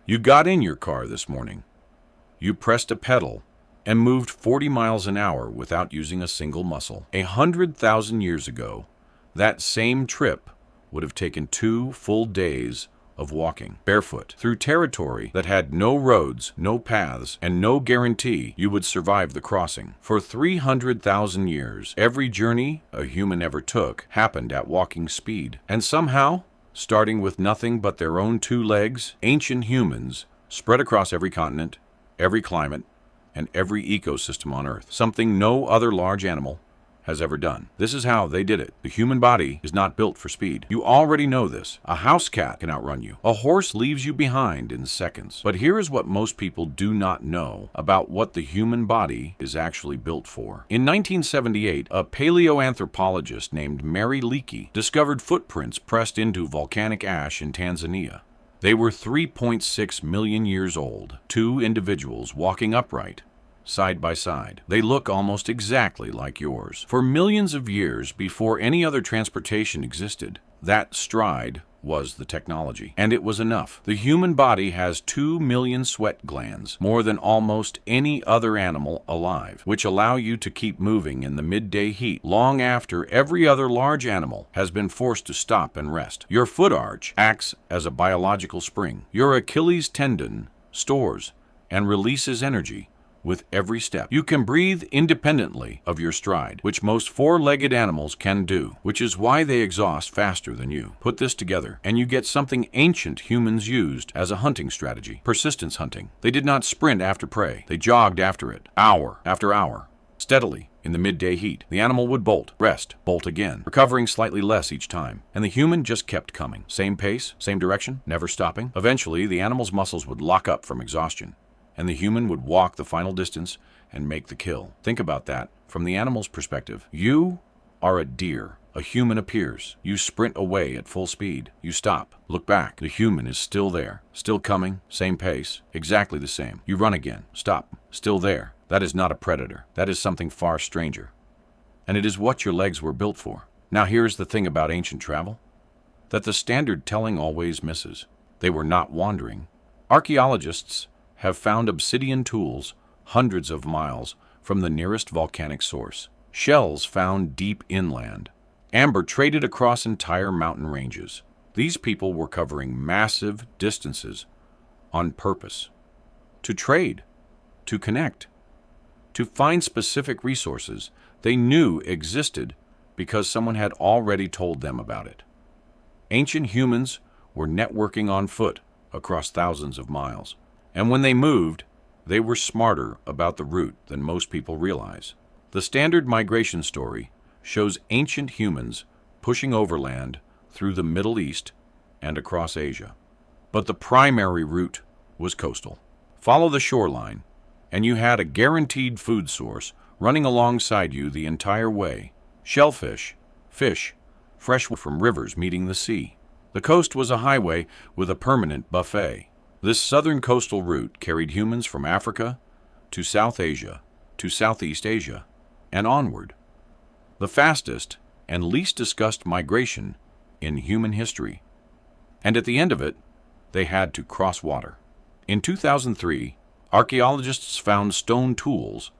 You got in your car this morning. You pressed a pedal and moved 40 miles an hour without using a single muscle. 100,000 years ago, that same trip would have taken 2 full days of walking, barefoot, through territory that had no roads, no paths, and no guarantee you would survive the crossing. For 300,000 years, every journey a human ever took happened at walking speed. And somehow, starting with nothing but their own 2 legs, ancient humans spread across every continent, every climate, and every ecosystem on Earth, something no other large animal has ever done. This is how they did it. The human body is not built for speed. You already know this. A house cat can outrun you. A horse leaves you behind in seconds. But here is what most people do not know about what the human body is actually built for. In 1978, a paleoanthropologist named Mary Leakey discovered footprints pressed into volcanic ash in Tanzania. They were 3.6 million years old, 2 individuals walking upright, side by side. They look almost exactly like yours. For millions of years before any other transportation existed, that stride was the technology. And it was enough. The human body has 2 million sweat glands, more than almost any other animal alive, which allow you to keep moving in the midday heat long after every other large animal has been forced to stop and rest. Your foot arch acts as a biological spring. Your Achilles tendon stores and releases energy with every step. You can breathe independently of your stride, which most 4-legged animals can do, which is why they exhaust faster than you. Put this together, and you get something ancient humans used as a hunting strategy: persistence hunting. They did not sprint after prey. They jogged after it, hour after hour, steadily. In the midday heat, the animal would bolt, rest, bolt again, recovering slightly less each time. And the human just kept coming. Same pace, same direction, never stopping. Eventually, the animal's muscles would lock up from exhaustion, and the human would walk the final distance and make the kill. Think about that from the animal's perspective. You are a deer. A human appears. You sprint away at full speed. You stop. Look back. The human is still there. Still coming. Same pace. Exactly the same. You run again. Stop. Still there. That is not a predator. That is something far stranger. And it is what your legs were built for. Now here is the thing about ancient travel that the standard telling always misses. They were not wandering. Archaeologists have found obsidian tools hundreds of miles from the nearest volcanic source, shells found deep inland, amber traded across entire mountain ranges. These people were covering massive distances on purpose, to trade, to connect, to find specific resources they knew existed because someone had already told them about it. Ancient humans were networking on foot across thousands of miles. And when they moved, they were smarter about the route than most people realize. The standard migration story shows ancient humans pushing overland through the Middle East and across Asia. But the primary route was coastal. Follow the shoreline, and you had a guaranteed food source running alongside you the entire way. Shellfish, fish, fresh from rivers meeting the sea. The coast was a highway with a permanent buffet. This southern coastal route carried humans from Africa to South Asia to Southeast Asia and onward. The fastest and least discussed migration in human history. And at the end of it, they had to cross water. In 2003, archaeologists found stone tools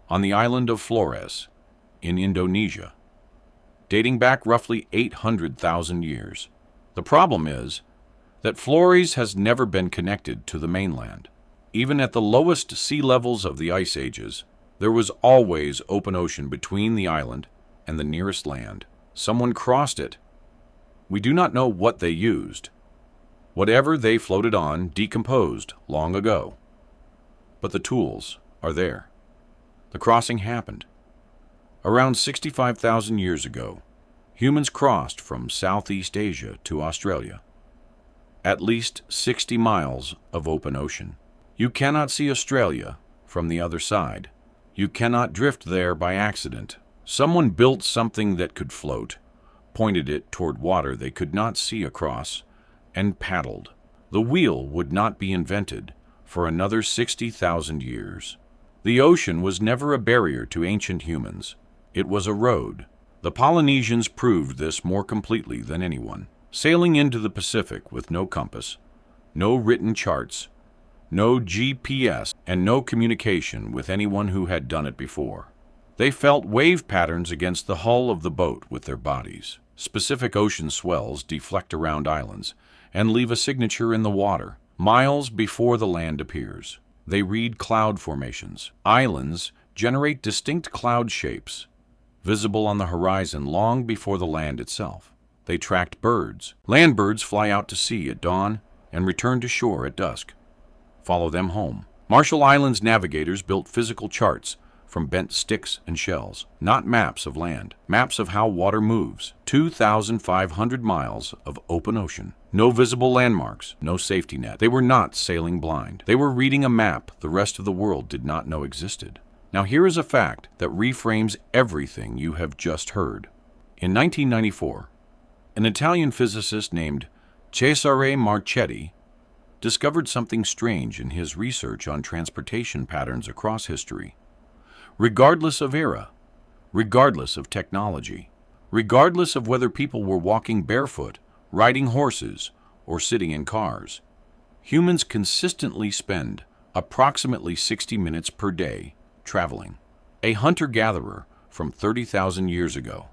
on the island of Flores in Indonesia, dating back roughly 800,000 years. The problem is that Flores has never been connected to the mainland. Even at the lowest sea levels of the ice ages, there was always open ocean between the island and the nearest land. Someone crossed it. We do not know what they used. Whatever they floated on decomposed long ago. But the tools are there. The crossing happened. Around 65,000 years ago, humans crossed from Southeast Asia to Australia. At least 60 miles of open ocean. You cannot see Australia from the other side. You cannot drift there by accident. Someone built something that could float, pointed it toward water they could not see across, and paddled. The wheel would not be invented for another 60,000 years. The ocean was never a barrier to ancient humans. It was a road. The Polynesians proved this more completely than anyone. Sailing into the Pacific with no compass, no written charts, no GPS, and no communication with anyone who had done it before. They felt wave patterns against the hull of the boat with their bodies. Specific ocean swells deflect around islands and leave a signature in the water, miles before the land appears. They read cloud formations. Islands generate distinct cloud shapes, visible on the horizon long before the land itself. They tracked birds. Land birds fly out to sea at dawn and return to shore at dusk. Follow them home. Marshall Islands navigators built physical charts from bent sticks and shells, not maps of land, maps of how water moves. 2,500 miles of open ocean. No visible landmarks, no safety net. They were not sailing blind. They were reading a map the rest of the world did not know existed. Now here is a fact that reframes everything you have just heard. In 1994, an Italian physicist named Cesare Marchetti discovered something strange in his research on transportation patterns across history. Regardless of era, regardless of technology, regardless of whether people were walking barefoot, riding horses, or sitting in cars, humans consistently spend approximately 60 minutes per day traveling. A hunter-gatherer from 30,000 years ago.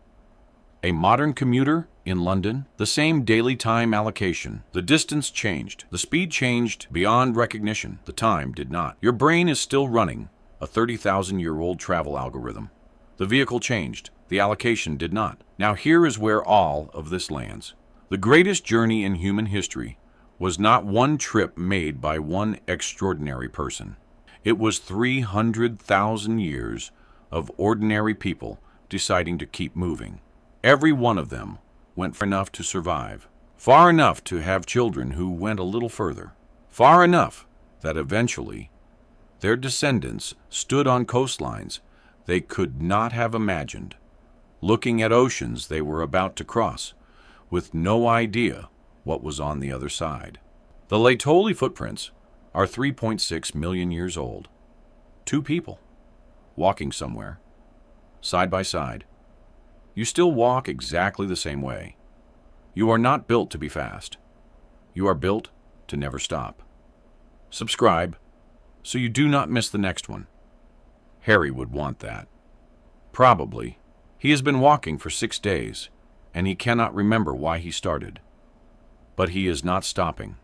A modern commuter in London, the same daily time allocation. The distance changed. The speed changed beyond recognition. The time did not. Your brain is still running a 30,000-year-old travel algorithm. The vehicle changed. The allocation did not. Now here is where all of this lands. The greatest journey in human history was not one trip made by one extraordinary person. It was 300,000 years of ordinary people deciding to keep moving. Every one of them went far enough to survive, far enough to have children who went a little further, far enough that eventually their descendants stood on coastlines they could not have imagined, looking at oceans they were about to cross, with no idea what was on the other side. The Laetoli footprints are 3.6 million years old. Two people, walking somewhere, side by side. You still walk exactly the same way. You are not built to be fast. You are built to never stop. Subscribe so you do not miss the next one. Harry would want that. Probably. He has been walking for 6 days, and he cannot remember why he started. But he is not stopping.